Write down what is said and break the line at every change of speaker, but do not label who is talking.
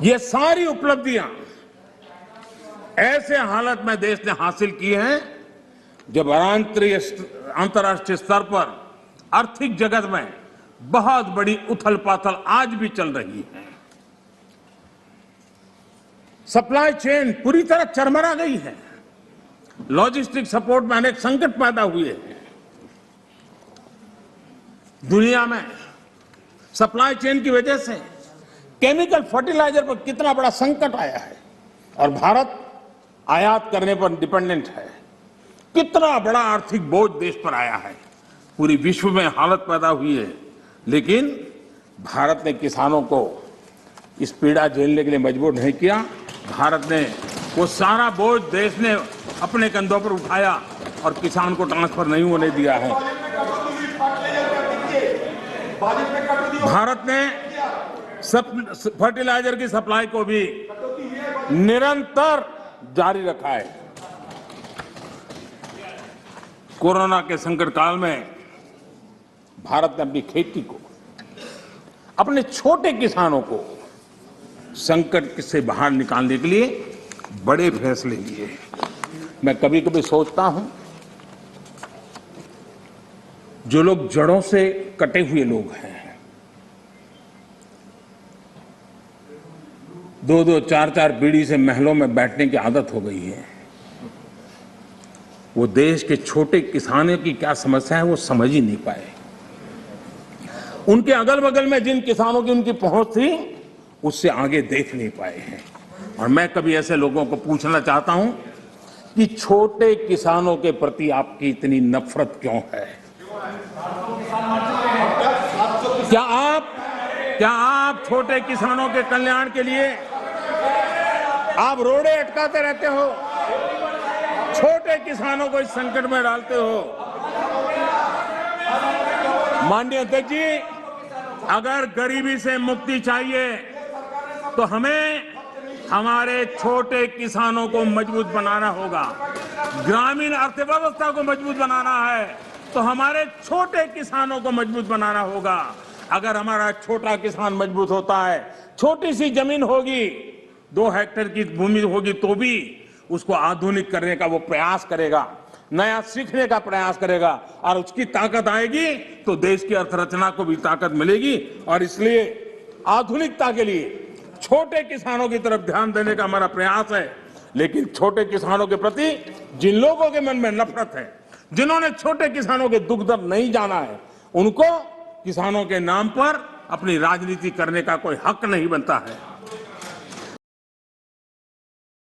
ये सारी उपलब्धियां ऐसे हालत में देश ने हासिल की हैं जब अंतर्राष्ट्रीय स्तर पर आर्थिक जगत में बहुत बड़ी उथल-पाथल आज भी चल रही है। सप्लाई चेन पूरी तरह चरमरा गई है। लॉजिस्टिक सपोर्ट में अनेक संकट पैदा हुए हैं। दुनिया में सप्लाई चेन की वजह से केमिकल फर्टिलाइजर पर कितना बड़ा संकट आया है और भारत आयात करने पर डिपेंडेंट है। कितना बड़ा आर्थिक बोझ देश पर आया है। पूरी विश्व में हालत पैदा हुई है, लेकिन भारत ने किसानों को इस पीड़ा झेलने के लिए मजबूर नहीं किया। भारत ने वो सारा बोझ देश ने अपने कंधों पर उठाया और किसान को ट्रांसफर नहीं होने दिया है। भारत ने फर्टिलाइजर की सप्लाई को भी निरंतर जारी रखा है। कोरोना के संकट काल में भारत ने अपनी खेती को, अपने छोटे किसानों को संकट से बाहर निकालने के लिए बड़े फैसले लिए। मैं कभी कभी सोचता हूं, जो लोग जड़ों से कटे हुए लोग हैं, 2-2, 4-4 पीढ़ी से महलों में बैठने की आदत हो गई है, वो देश के छोटे किसानों की क्या समस्या है वो समझ ही नहीं पाए। उनके अगल बगल में जिन किसानों की उनकी पहुंच थी, उससे आगे देख नहीं पाए हैं। और मैं कभी ऐसे लोगों को पूछना चाहता हूं कि छोटे किसानों के प्रति आपकी इतनी नफरत क्यों है? क्या आप छोटे किसानों के कल्याण के लिए आप रोड़े अटकाते रहते हो? छोटे किसानों को इस संकट में डालते हो। माननीय अध्यक्ष जी, अगर गरीबी से मुक्ति चाहिए तो हमें हमारे छोटे किसानों को मजबूत बनाना होगा। ग्रामीण अर्थव्यवस्था को मजबूत बनाना है तो हमारे छोटे किसानों को मजबूत बनाना होगा। अगर हमारा छोटा किसान मजबूत होता है, छोटी सी जमीन होगी, 2 हेक्टेयर की भूमि होगी, तो भी उसको आधुनिक करने का वो प्रयास करेगा, नया सीखने का प्रयास करेगा और उसकी ताकत आएगी तो देश की अर्थरचना को भी ताकत मिलेगी। और इसलिए आधुनिकता के लिए छोटे किसानों की तरफ ध्यान देने का हमारा प्रयास है। लेकिन छोटे किसानों के प्रति जिन लोगों के मन में नफरत है, जिन्होंने छोटे किसानों के दुख दर्द नहीं जाना है, उनको किसानों के नाम पर अपनी राजनीति करने का कोई हक नहीं बनता है।